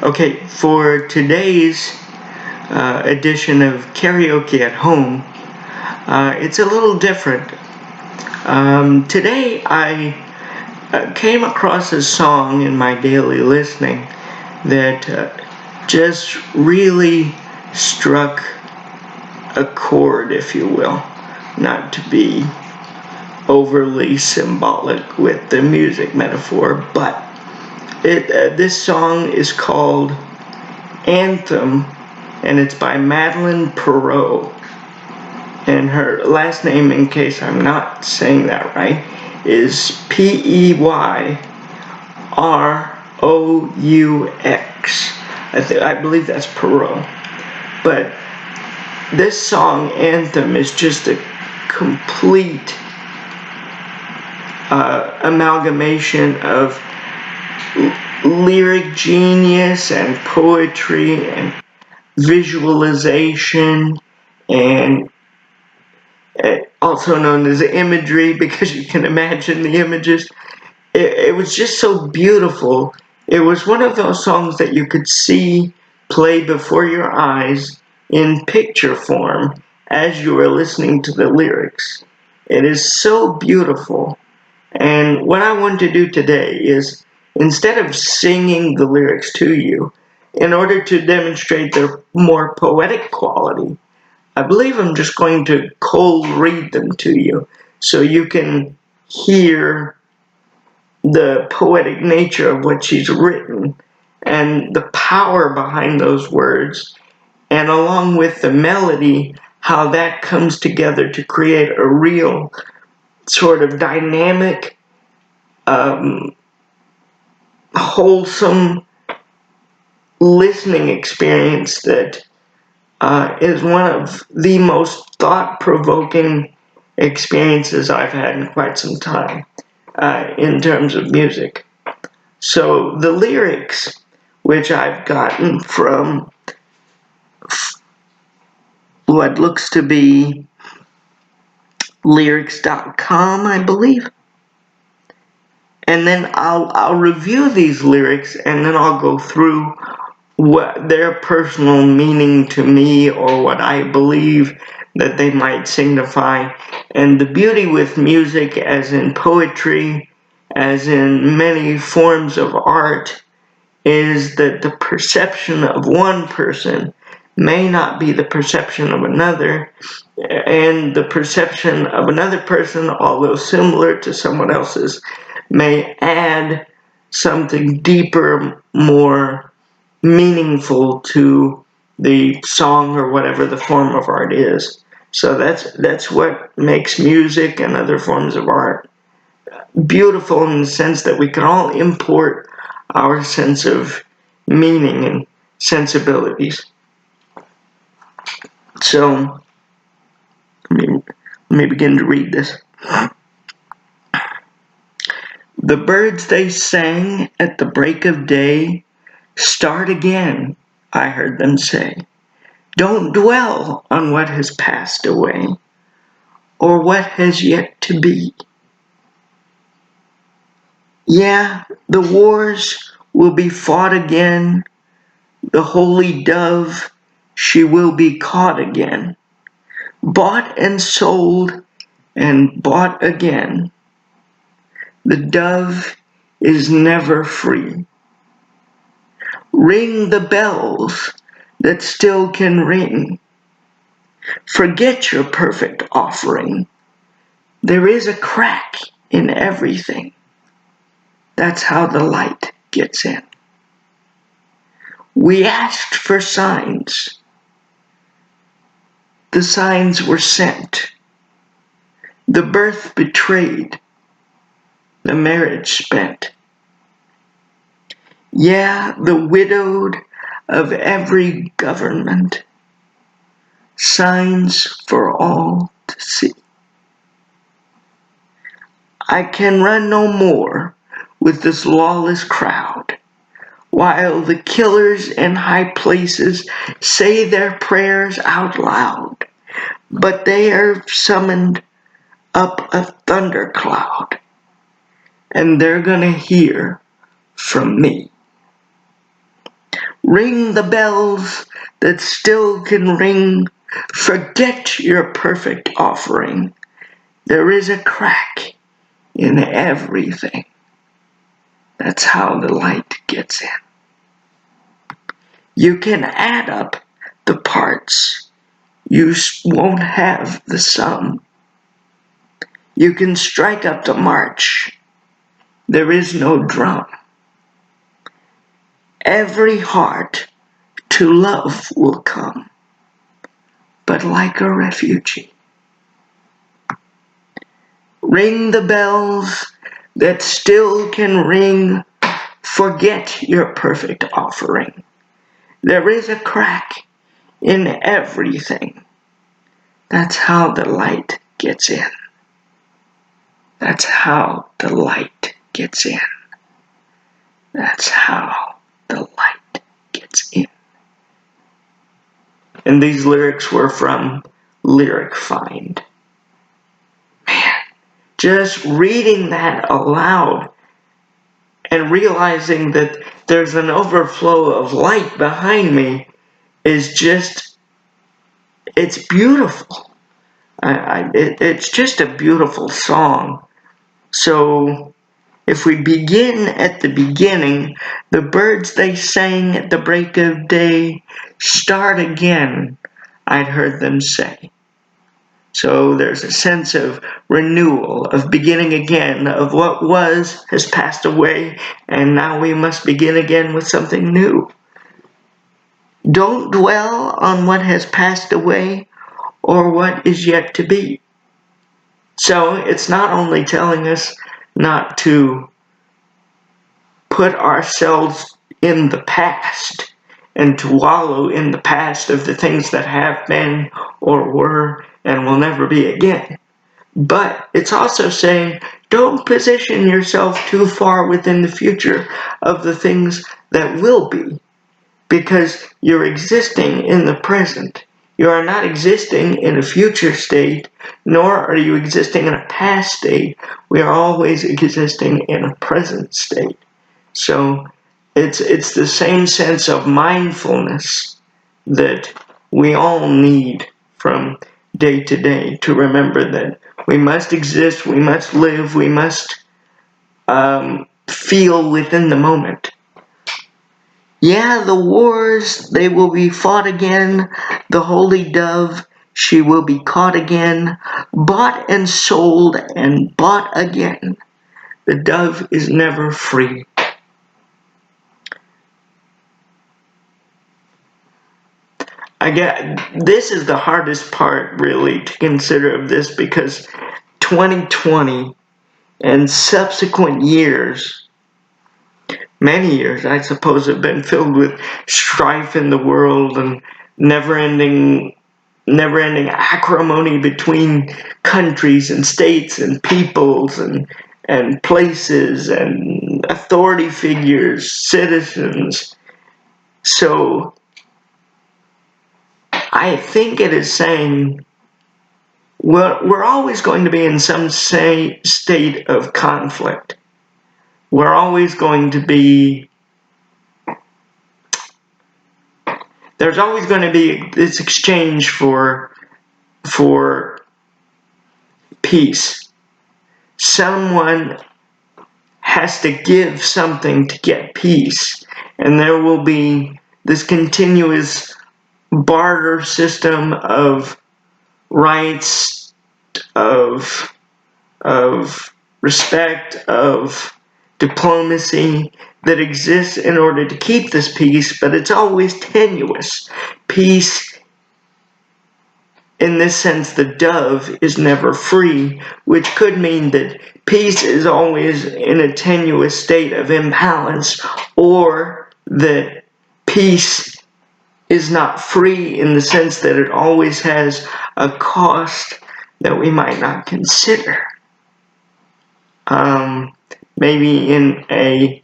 Okay, for today's edition of Karaoke at Home, it's a little different. Today I came across a song in my daily listening that just really struck a chord, if you will, not to be overly symbolic with the music metaphor, but this song is called Anthem, and it's by Madeleine Peyroux. And her last name, in case I'm not saying that right, is Peyroux. I believe that's Peyroux. But this song, Anthem, is just a complete amalgamation of lyric genius and poetry and visualization and also known as imagery, because you can imagine the images. It was just so beautiful. It was one of those songs that you could see play before your eyes in picture form as you were listening to the lyrics. It is so beautiful. And what I want to do today is, instead of singing the lyrics to you, in order to demonstrate their more poetic quality, I believe I'm just going to cold read them to you so you can hear the poetic nature of what she's written and the power behind those words, and along with the melody, how that comes together to create a real sort of dynamic, wholesome listening experience that is one of the most thought-provoking experiences I've had in quite some time in terms of music. So the lyrics, which I've gotten from what looks to be lyrics.com, I believe. And then I'll review these lyrics, and then I'll go through what their personal meaning to me, or what I believe that they might signify. And the beauty with music, as in poetry, as in many forms of art, is that the perception of one person may not be the perception of another, and the perception of another person, although similar to someone else's, may add something deeper, more meaningful to the song or whatever the form of art is. So that's what makes music and other forms of art beautiful, in the sense that we can all import our sense of meaning and sensibilities. So let me begin to read this. The birds, they sang at the break of day, "Start again," I heard them say. "Don't dwell on what has passed away, or what has yet to be." Yeah, the wars will be fought again. The holy dove, she will be caught again. Bought and sold and bought again. The dove is never free. Ring the bells that still can ring. Forget your perfect offering. There is a crack in everything. That's how the light gets in. We asked for signs. The signs were sent. The birth betrayed. The marriage spent. Yeah, the widowed of every government. Signs for all to see. I can run no more with this lawless crowd, while the killers in high places say their prayers out loud, but they are summoned up a thundercloud, and they're gonna hear from me. Ring the bells that still can ring. Forget your perfect offering. There is a crack in everything. That's how the light gets in. You can add up the parts. You won't have the sum. You can strike up the march. There is no drum. Every heart to love will come, but like a refugee. Ring the bells that still can ring. Forget your perfect offering. There is a crack in everything. That's how the light gets in. That's how the light gets in. That's how the light gets in. And these lyrics were from Lyric Find. Man, just reading that aloud and realizing that there's an overflow of light behind me is just, it's beautiful. It's just a beautiful song. So if we begin at the beginning, the birds they sang at the break of day, start again, I'd heard them say. So there's a sense of renewal, of beginning again, of what was has passed away, and now we must begin again with something new. Don't dwell on what has passed away or what is yet to be. So it's not only telling us not to put ourselves in the past and to wallow in the past of the things that have been or were and will never be again. But it's also saying, don't position yourself too far within the future of the things that will be, because you're existing in the present. You are not existing in a future state, nor are you existing in a past state. We are always existing in a present state. So it's the same sense of mindfulness that we all need from day to day, to remember that we must exist, we must live, we must feel within the moment. Yeah, the wars, they will be fought again. The holy dove, she will be caught again, bought and sold and bought again. The dove is never free. This is the hardest part, really, to consider of this, because 2020 and subsequent years, many years, I suppose, have been filled with strife in the world and never-ending acrimony between countries and states and peoples and places and authority figures, citizens. So I think it is saying we're always going to be in some state of conflict. We're always going to be, there's always going to be this exchange for peace. Someone has to give something to get peace, and there will be this continuous barter system of rights, of respect, of diplomacy that exists in order to keep this peace, but it's always tenuous. Peace, in this sense, the dove is never free, which could mean that peace is always in a tenuous state of imbalance, or that peace is not free in the sense that it always has a cost that we might not consider. Maybe in a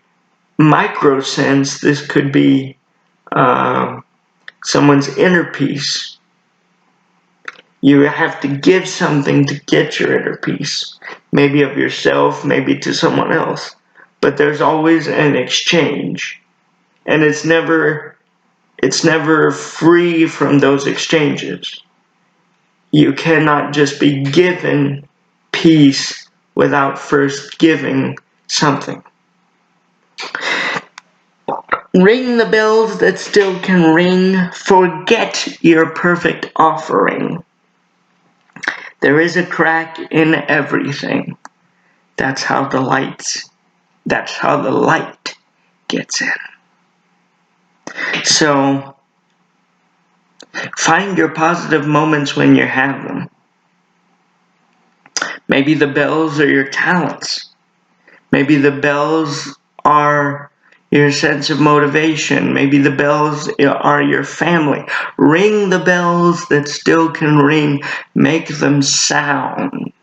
micro sense, this could be someone's inner peace. You have to give something to get your inner peace, maybe of yourself, maybe to someone else, but there's always an exchange, and it's never It's never free from those exchanges. You cannot just be given peace without first giving something. Ring the bells that still can ring. Forget your perfect offering. There is a crack in everything. That's how the light gets in. So, find your positive moments when you have them. Maybe the bells are your talents. Maybe the bells are your sense of motivation. Maybe the bells are your family. Ring the bells that still can ring. Make them sound.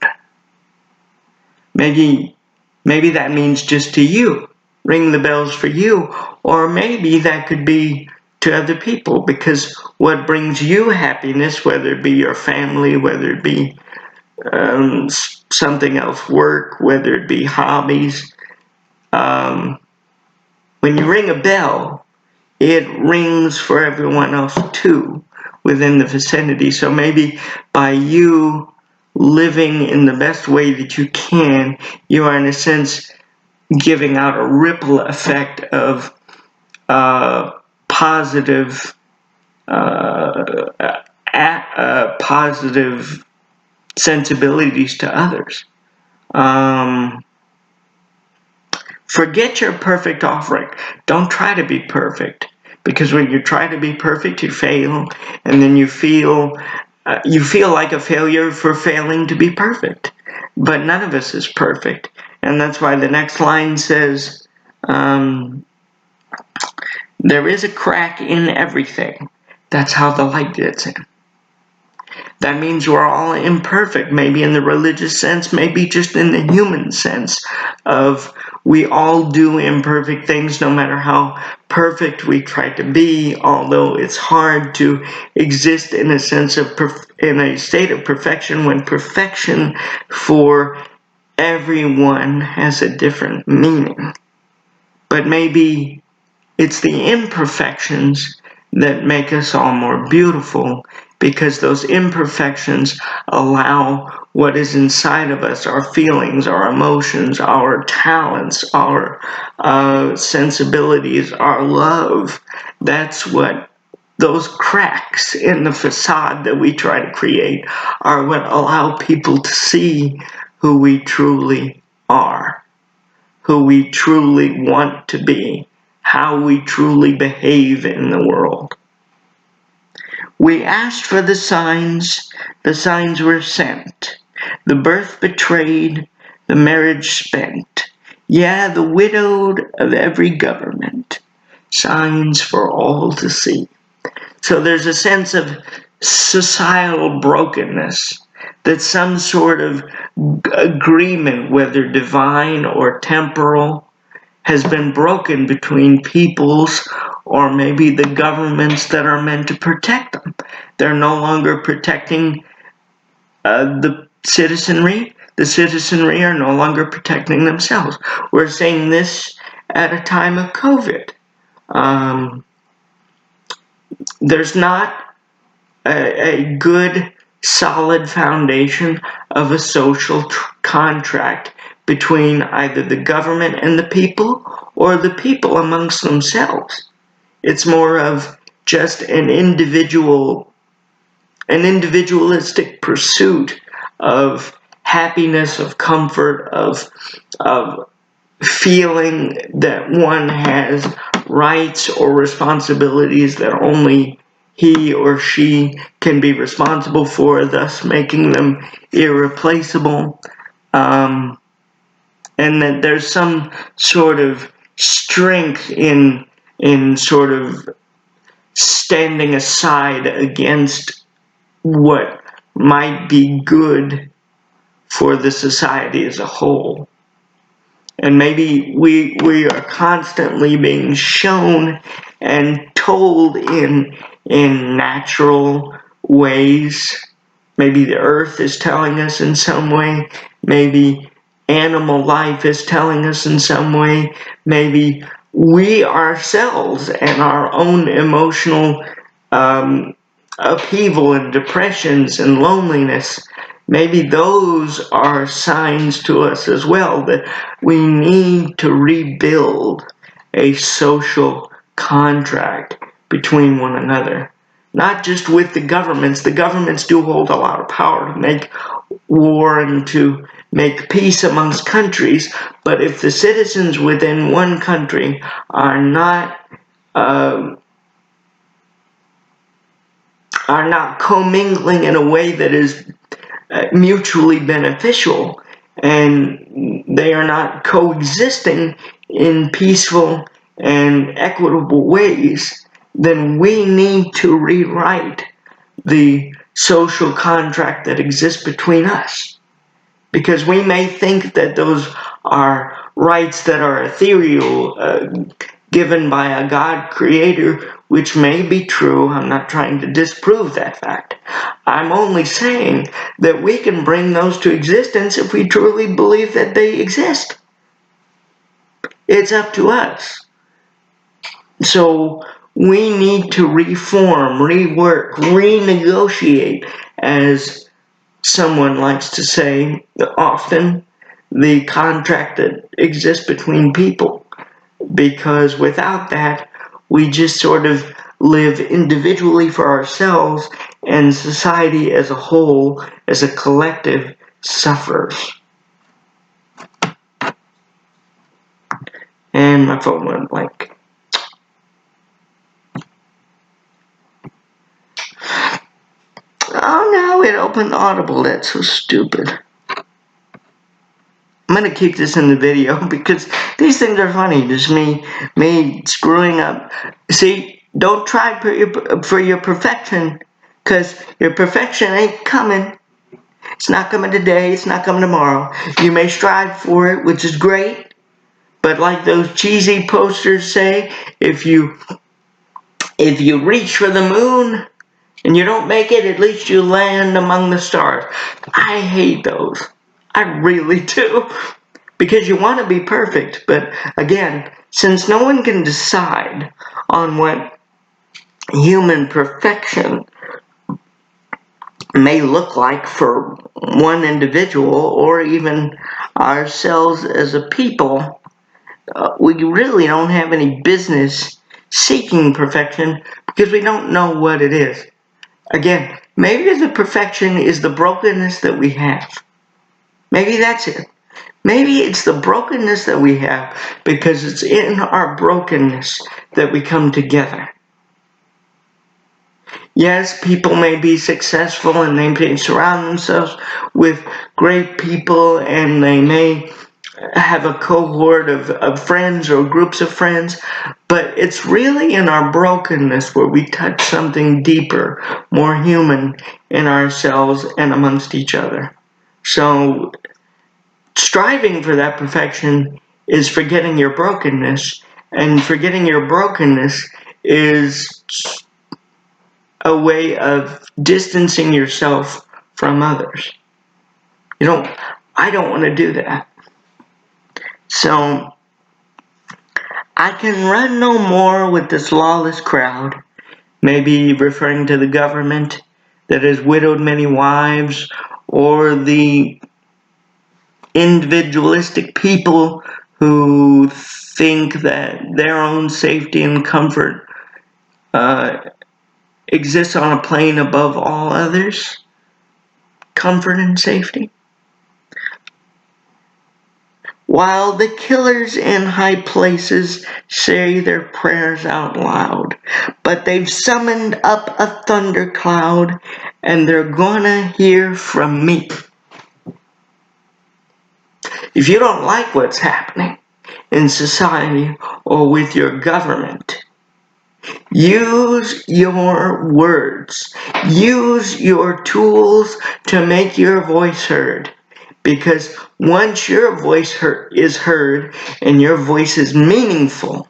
Maybe that means just to you. Ring the bells for you. Or maybe that could be to other people, because what brings you happiness, whether it be your family, whether it be something else, work, whether it be hobbies, when you ring a bell, it rings for everyone else too within the vicinity. So maybe by you living in the best way that you can, you are in a sense giving out a ripple effect of positive positive sensibilities to others. Forget your perfect offering. Don't try to be perfect, because when you try to be perfect, you fail, and then you feel like a failure for failing to be perfect. But none of us is perfect, and that's why the next line says, there is a crack in everything. That's how the light gets in. That means we're all imperfect, maybe in the religious sense, maybe just in the human sense of we all do imperfect things no matter how perfect we try to be, although it's hard to exist in a sense of in a state of perfection when perfection for everyone has a different meaning. But maybe it's the imperfections that make us all more beautiful, because those imperfections allow what is inside of us, our feelings, our emotions, our talents, our sensibilities, our love. That's what those cracks in the facade that we try to create are what allow people to see who we truly are, who we truly want to be, how we truly behave in the world. We asked for the signs were sent. The birth betrayed, the marriage spent. Yeah, the widowed of every government. Signs for all to see. So there's a sense of societal brokenness, that some sort of agreement, whether divine or temporal, has been broken between peoples, or maybe the governments that are meant to protect them. They're no longer protecting the citizenry. The citizenry are no longer protecting themselves. We're seeing this at a time of COVID. There's not a good, solid foundation of a social contract between either the government and the people, or the people amongst themselves. It's more of just an individualistic pursuit of happiness, of comfort, of feeling that one has rights or responsibilities that only he or she can be responsible for, thus making them irreplaceable. And that there's some sort of strength in sort of standing aside against what might be good for the society as a whole. And maybe we are constantly being shown and told in natural ways. Maybe the earth is telling us in some way. Maybe animal life is telling us in some way. Maybe we ourselves and our own emotional upheaval and depressions and loneliness, maybe those are signs to us as well that we need to rebuild a social contract between one another. Not just with the governments. The governments do hold a lot of power to make war and to make peace amongst countries, but if the citizens within one country are not commingling in a way that is mutually beneficial, and they are not coexisting in peaceful and equitable ways, then we need to rewrite the social contract that exists between us. Because we may think that those are rights that are ethereal, given by a God creator, which may be true. I'm not trying to disprove that fact. I'm only saying that we can bring those to existence if we truly believe that they exist. It's up to us. So we need to reform, rework, renegotiate, as someone likes to say often, the contract that exists between people. Because without that, we just sort of live individually for ourselves, and society as a whole, as a collective, suffers. And my phone went blank. Oh no, it opened Audible. That's so stupid. I'm gonna keep this in the video because these things are funny. Just me screwing up. See, don't try for your perfection, because your perfection ain't coming. It's not coming today. It's not coming tomorrow. You may strive for it, which is great. But like those cheesy posters say, if you reach for the moon and you don't make it, at least you land among the stars. I hate those. I really do. Because you want to be perfect. But again, since no one can decide on what human perfection may look like for one individual, or even ourselves as a people, we really don't have any business seeking perfection because we don't know what it is. Again, maybe the perfection is the brokenness that we have. Maybe that's it. Maybe it's the brokenness that we have, because it's in our brokenness that we come together. Yes, people may be successful and they may surround themselves with great people, and they may have a cohort of friends or groups of friends, but it's really in our brokenness where we touch something deeper, more human in ourselves and amongst each other. So striving for that perfection is forgetting your brokenness, and forgetting your brokenness is a way of distancing yourself from others. I don't want to do that. So I can run no more with this lawless crowd, maybe referring to the government that has widowed many wives, or the individualistic people who think that their own safety and comfort exists on a plane above all others. Comfort and safety. While the killers in high places say their prayers out loud, but they've summoned up a thundercloud, and they're gonna hear from me. If you don't like what's happening in society or with your government, use your words. Use your tools to make your voice heard. Because once your voice is heard and your voice is meaningful,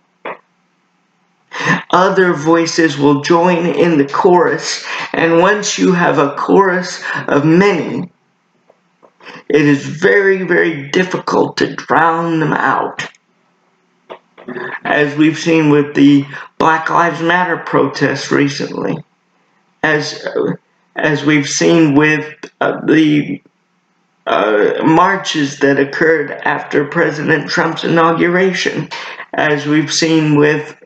other voices will join in the chorus. And once you have a chorus of many, it is very, very difficult to drown them out. as we've seen with the Black Lives Matter protests recently, as we've seen with the marches that occurred after President Trump's inauguration, as we've seen with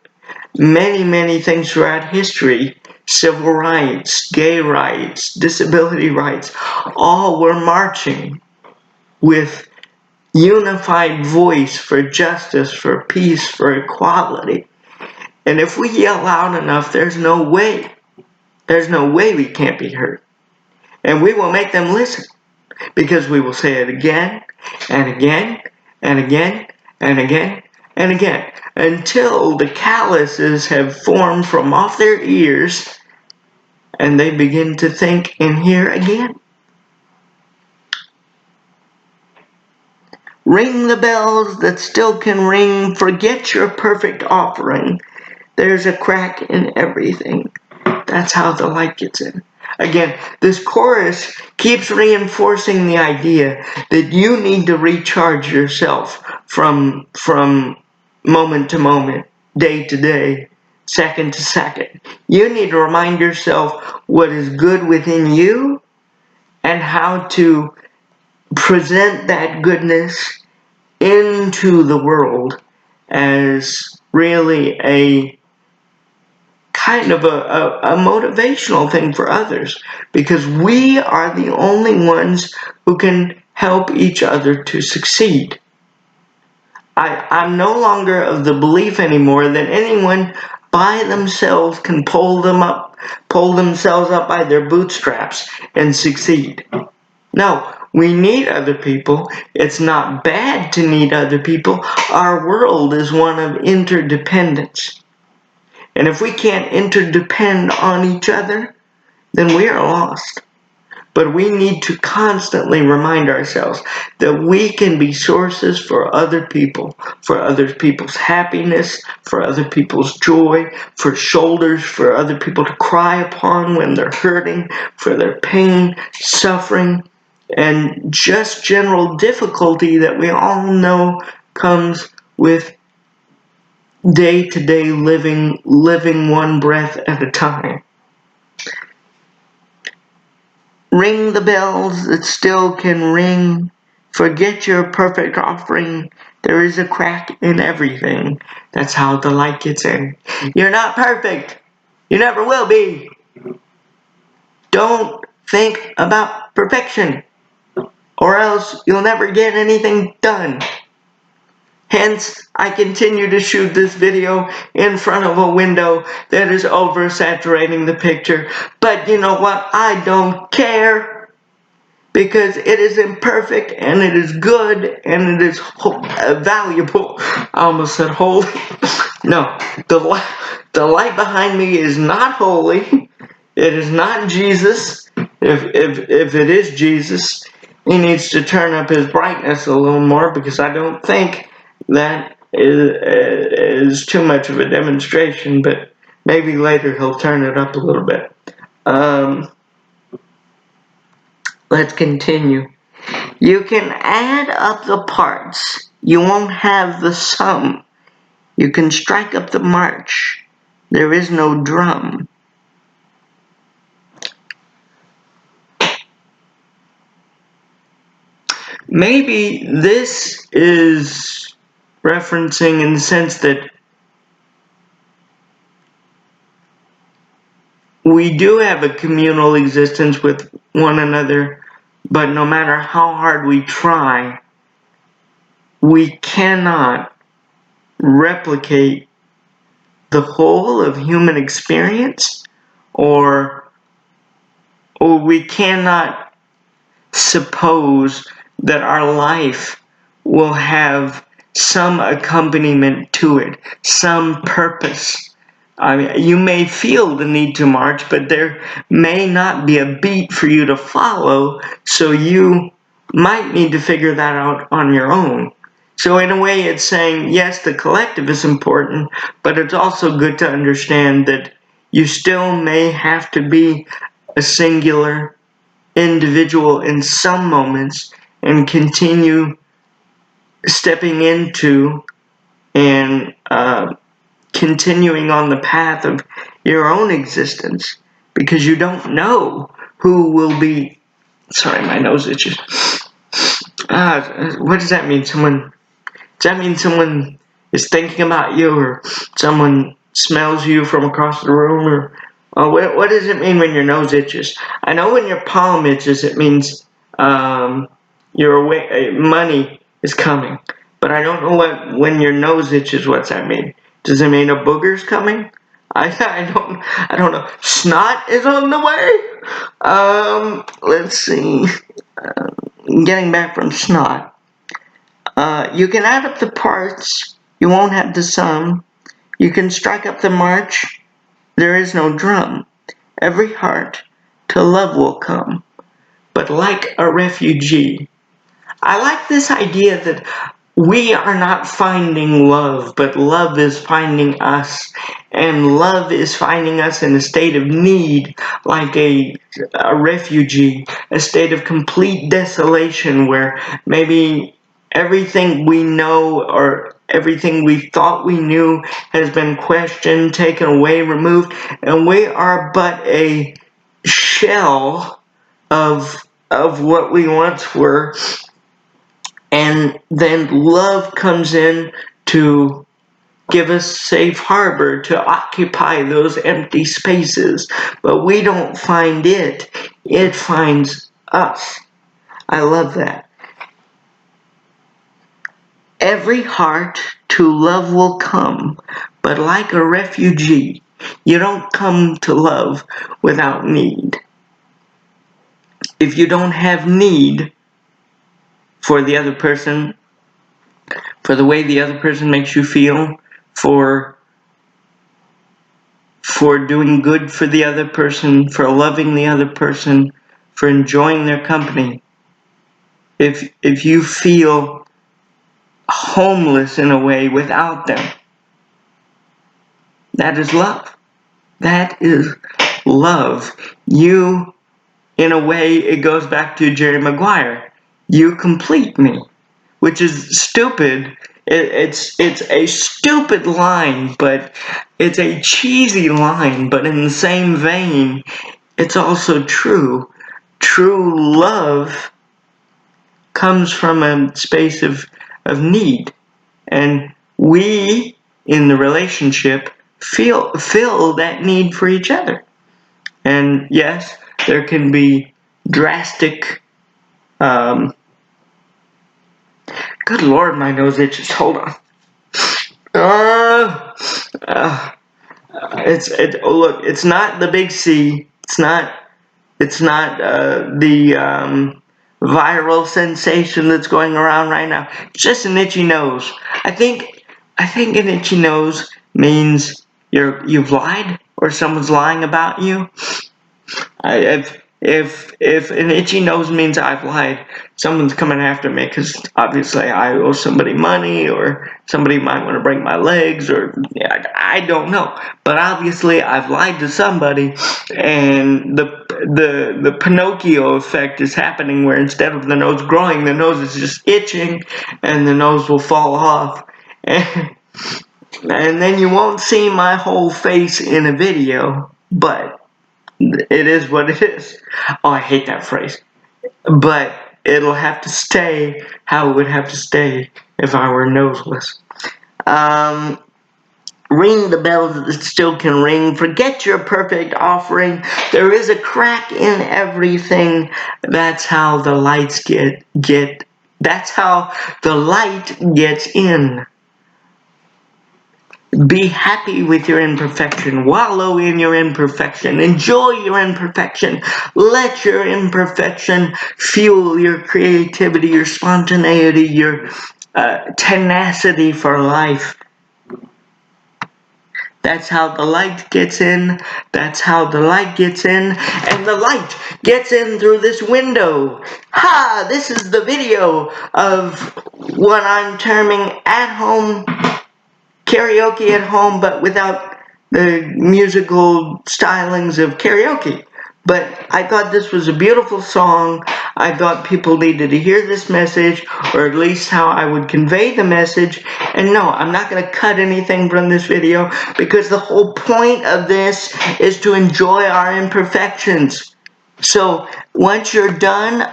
many things throughout history. Civil rights, gay rights, disability rights, all were marching with unified voice for justice, for peace, for equality. And if we yell loud enough, there's no way we can't be heard. And we will make them listen, because we will say it again and again and again and again and again, until the calluses have formed from off their ears and they begin to think and hear again. Ring the bells that still can ring, forget your perfect offering. There's a crack in everything. That's how the light gets in. Again, this chorus keeps reinforcing the idea that you need to recharge yourself from moment to moment, day to day, second to second. You need to remind yourself what is good within you and how to present that goodness into the world as really a kind of a motivational thing for others, because we are the only ones who can help each other to succeed. I'm no longer of the belief anymore that anyone by themselves can pull themselves up by their bootstraps and succeed. No, we need other people. It's not bad to need other people. Our world is one of interdependence. And if we can't interdepend on each other, then we are lost. But we need to constantly remind ourselves that we can be sources for other people, for other people's happiness, for other people's joy, for shoulders for other people to cry upon when they're hurting, for their pain, suffering, and just general difficulty that we all know comes with day-to-day living one breath at a time. Ring the bells that still can ring. Forget your perfect offering. There is a crack in everything. That's how the light gets in. You're not perfect. You never will be. Don't think about perfection, or else you'll never get anything done. Hence, I continue to shoot this video in front of a window that is oversaturating the picture. But you know what? I don't care, because it is imperfect and it is good and it is valuable. I almost said holy. No, the light behind me is not holy. It is not Jesus. If it is Jesus, he needs to turn up his brightness a little more, because I don't think that is too much of a demonstration, but maybe later he'll turn it up a little bit. Let's continue. You can add up the parts. You won't have the sum. You can strike up the march. There is no drum. Maybe this is referencing in the sense that we do have a communal existence with one another, but no matter how hard we try, we cannot replicate the whole of human experience, or we cannot suppose that our life will have some accompaniment to it, some purpose. I mean, you may feel the need to march, but there may not be a beat for you to follow, so you might need to figure that out on your own. So in a way, it's saying, yes, the collective is important, but it's also good to understand that you still may have to be a singular individual in some moments and continue stepping into and continuing on the path of your own existence, because you don't know who will be. Sorry, my nose itches. What does that mean? Does that mean someone is thinking about you, or someone smells you from across the room, or what does it mean when your nose itches? I know when your palm itches, it means money is coming. But I don't know when your nose itches, what's that mean? Does it mean a booger's coming? I don't know. Snot is on the way. Let's see. Getting back from snot. You can add up the parts, you won't have the sum. You can strike up the march, there is no drum. Every heart to love will come, but like a refugee. I like this idea that we are not finding love, but love is finding us. And love is finding us in a state of need, like a refugee, a state of complete desolation where maybe everything we know or everything we thought we knew has been questioned, taken away, removed, and we are but a shell of what we once were. And then love comes in to give us safe harbor, to occupy those empty spaces. But we don't find it. It finds us. I love that. Every heart to love will come, but like a refugee, you don't come to love without need. If you don't have need for the other person, for the way the other person makes you feel, for doing good for the other person, for loving the other person, for enjoying their company. If you feel homeless in a way without them, that is love. That is love. You, in a way, it goes back to Jerry Maguire. You complete me, which is stupid. It's a stupid line, but it's a cheesy line, but in the same vein, it's also true. True love comes from a space of need. And we, in the relationship, fill that need for each other. And yes, there can be drastic, good Lord, my nose itches. Hold on. Look, it's not the big C. It's not the viral sensation that's going around right now. It's just an itchy nose. I think an itchy nose means you've lied, or someone's lying about you. If an itchy nose means I've lied, someone's coming after me, because obviously I owe somebody money, or somebody might want to break my legs, or I don't know. But obviously I've lied to somebody, and the Pinocchio effect is happening, where instead of the nose growing, the nose is just itching, and the nose will fall off. And then you won't see my whole face in a video, but it is what it is. Oh, I hate that phrase. But it'll have to stay how it would have to stay if I were noseless. Ring the bells that still can ring. Forget your perfect offering. There is a crack in everything. That's how the lights get. That's how the light gets in. Be happy with your imperfection. Wallow in your imperfection. Enjoy your imperfection. Let your imperfection fuel your creativity, your spontaneity, your tenacity for life. That's how the light gets in. That's how the light gets in. And the light gets in through this window. Ha! This is the video of what I'm terming at-home karaoke at home, but without the musical stylings of karaoke. But I thought this was a beautiful song. I thought people needed to hear this message, or at least how I would convey the message. And no, I'm not going to cut anything from this video, because the whole point of this is to enjoy our imperfections. So once you're done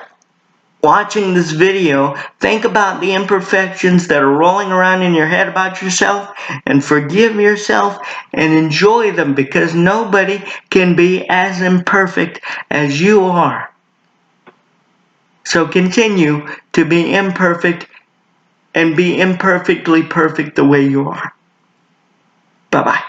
watching this video, think about the imperfections that are rolling around in your head about yourself, and forgive yourself and enjoy them, because nobody can be as imperfect as you are. So continue to be imperfect and be imperfectly perfect the way you are. Bye-bye.